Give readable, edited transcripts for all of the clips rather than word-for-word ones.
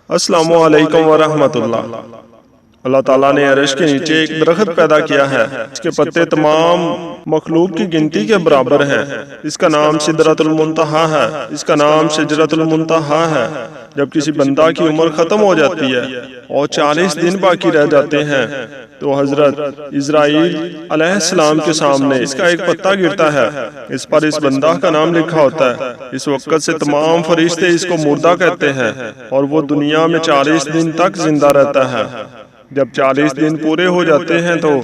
السلام علیکم ورحمۃ اللہ۔ اللہ تعالیٰ نے عرش کے نیچے ایک درخت پیدا کیا ہے، اس کے پتے تمام مخلوق کی گنتی کے برابر ہیں۔ اس کا نام سدرۃ المنتہا ہے، اس کا نام شجرۃ المنتہا ہے۔ جب کسی بندہ کی عمر ختم ہو جاتی ہے اور 40 دن باقی رہ جاتے ہیں تو حضرت اسرائیل علیہ السلام کے سامنے اس کا ایک پتا گرتا ہے، اس پر اس بندہ کا نام لکھا ہوتا ہے۔ اس وقت سے تمام فرشتے اس کو مردہ کہتے ہیں اور وہ دنیا میں 40 دن تک زندہ رہتا ہے۔ جب 40 دن پورے ہو جاتے ہیں تو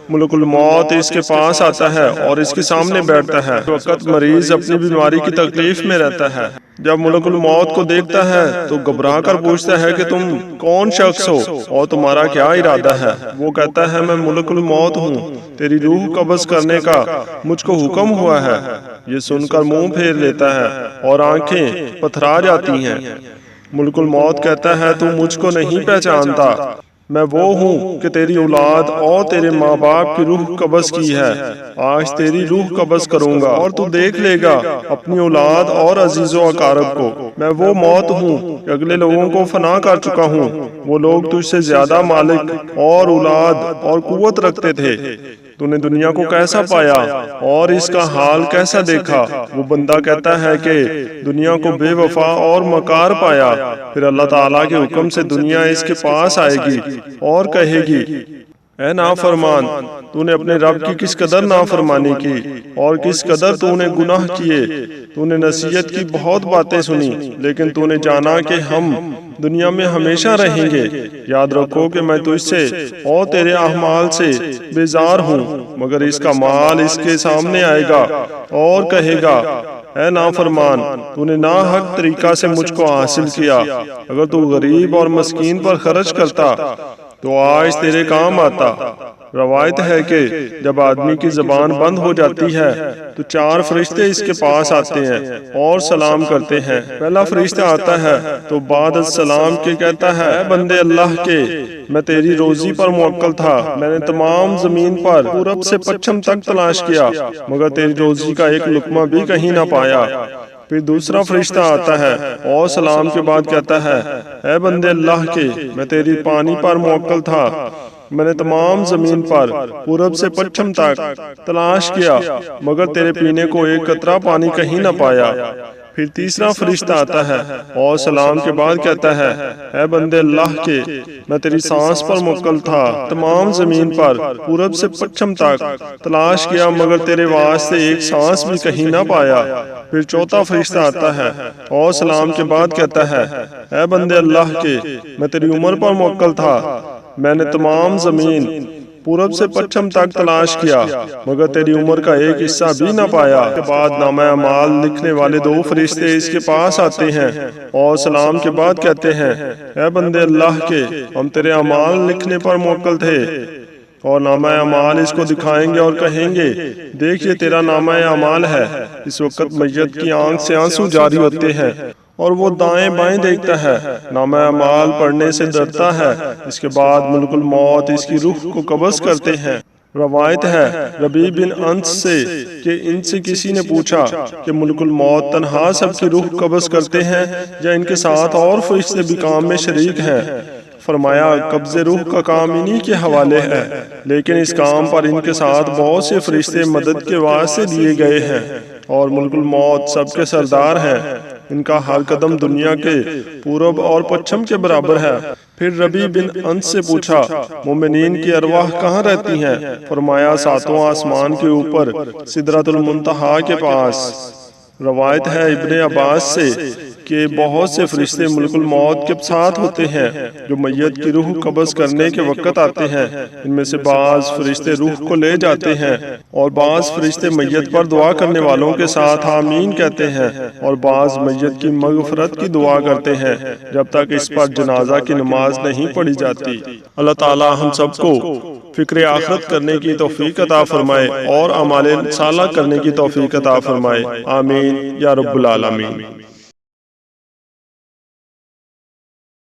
ملک الموت اس کے پاس آتا ہے اور اس کے سامنے بیٹھتا ہے۔ اس وقت مریض اپنی بیماری کی تکلیف میں رہتا ہے۔ جب ملک الموت کو دیکھتا ہے تو گھبرا کر پوچھتا ہے کہ تم کون شخص ہو اور تمہارا کیا ارادہ ہے؟ وہ کہتا ہے میں ملک الموت ہوں، تیری روح قبض کرنے کا مجھ کو حکم ہوا ہے۔ یہ سن کر منہ پھیر لیتا ہے اور آنکھیں پتھرا جاتی ہیں۔ ملک الموت کہتا ہے تو مجھ کو نہیں پہچانتا، میں وہ ہوں کہ تیری اولاد اور تیرے ماں باپ کی روح قبض کی ہے۔ آج تیری روح قبض کروں گا اور تو دیکھ لے گا اپنی اولاد اور عزیز و اقارب کو۔ میں وہ موت ہوں کہ اگلے لوگوں کو فنا کر چکا ہوں۔ وہ لوگ تجھ سے زیادہ مالک اور اولاد اور قوت رکھتے تھے۔ تو نے دنیا کو کیسا پایا اور اس کا حال کیسا دیکھا؟ وہ بندہ کہتا ہے کہ دنیا کو بے وفا اور مکار پایا۔ پھر اللہ تعالیٰ کے حکم سے دنیا اس کے پاس آئے گی اور کہے گی اے نافرمان، تو نے اپنے رب کی کس قدر نافرمانی کی اور کس قدر تو نے گناہ کیے۔ تو نے نصیحت کی بہت باتیں سنی لیکن تو نے جانا کہ ہم دنیا میں ہمیشہ رہیں گے۔ یاد رکھو کہ میں تجھ سے اور تیرے اعمال سے بیزار ہوں، مگر اس کا مال اس کے سامنے آئے گا اور کہے گا اے نافرمان، تو نے ناحق طریقہ سے مجھ کو حاصل کیا۔ اگر تو غریب اور مسکین پر خرچ کرتا تو آج تیرے کام آتا۔ روایت ہے کہ جب آدمی کی زبان بند ہو جاتی ہے تو 4 فرشتے اس کے پاس آتے ہیں اور سلام کرتے ہیں۔ پہلا فرشتہ آتا ہے تو بعد السلام کے کہتا ہے اے بندے اللہ کے، میں تیری روزی پر موکل تھا، میں نے تمام زمین پر پورب سے پچھم تک تلاش کیا مگر تیری روزی کا ایک لقمہ بھی کہیں نہ پایا۔ پھر دوسرا فرشتہ آتا ہے اور سلام کے بعد کہتا ہے اے بندے اللہ کے، میں تیری پانی پر موکل تھا، میں نے تمام زمین پر پورب سے پچھم تک تلاش کیا مگر تیرے پینے کو ایک قطرہ پانی کہیں نہ پایا۔ پھر تیسرا فرشتہ آتا ہے اور سلام کے بعد کہتا ہے اے بندے اللہ کے، میں تیری سانس پر موکل تھا، تمام زمین پر پورب سے پچھم تک تلاش کیا مگر تیرے واسطے ایک سانس بھی کہیں نہ پایا۔ پھر چوتھا فرشتہ آتا ہے اور سلام کے بعد کہتا ہے اے بندے اللہ کے، میں تیری عمر پر موکل تھا، میں نے تمام زمین پورب سے پچھم تک تلاش کیا مگر تیری عمر کا ایک حصہ بھی نہ پایا۔ اس کے بعد نامہ اعمال لکھنے والے 2 فرشتے اس کے پاس آتے ہیں اور سلام کے بعد کہتے ہیں اے بندے اللہ کے، ہم تیرے اعمال لکھنے پر موکل تھے۔ اور نامہ اعمال اس کو دکھائیں گے اور کہیں گے دیکھ یہ تیرا نامہ اعمال ہے۔ اس وقت میت کی آنکھ سے آنسو جاری ہوتے ہیں اور وہ دائیں بائیں دیکھتا ہے، نامہ اعمال پڑھنے سے ڈرتا ہے۔ اس کے بعد ملک الموت اس کی روح کو قبض کرتے ہیں۔ روایت ہے ربیع بن انس سے کہ ان سے کسی نے پوچھا کہ ملک الموت تنہا سب کی روح قبض کرتے ہیں یا ان کے ساتھ اور فرشتے بھی کام میں شریک ہیں؟ فرمایا قبض روح کا کام انہی کے حوالے ہے، لیکن اس کام پر ان کے ساتھ بہت سے فرشتے مدد کے واسطے دیے گئے ہیں اور ملک الموت سب کے سردار ہیں۔ ان کا ہر قدم دنیا کے پورب اور پچھم کے برابر ہے۔ پھر ربیع بن انس سے پوچھا مومنین کی ارواح کہاں رہتی ہیں؟ فرمایا 7واں آسمان کے اوپر سدرۃ المنتہا کے پاس۔ روایت ہے ابن عباس سے کہ بہت سے فرشتے ملک الموت کے ساتھ ہوتے ہیں جو میت کی روح قبض کرنے کے وقت آتے ہیں۔ ان میں سے بعض فرشتے روح کو لے جاتے ہیں اور بعض فرشتے میت پر دعا کرنے والوں کے ساتھ آمین کہتے ہیں اور بعض میت کی مغفرت کی دعا کرتے ہیں جب تک اس پر جنازہ کی نماز نہیں پڑھی جاتی۔ اللہ تعالی ہم سب کو فکر آخرت کرنے کی توفیق عطا فرمائے اور اعمال صالح کرنے کی توفیق عطا فرمائے، آمین یا رب العالمین۔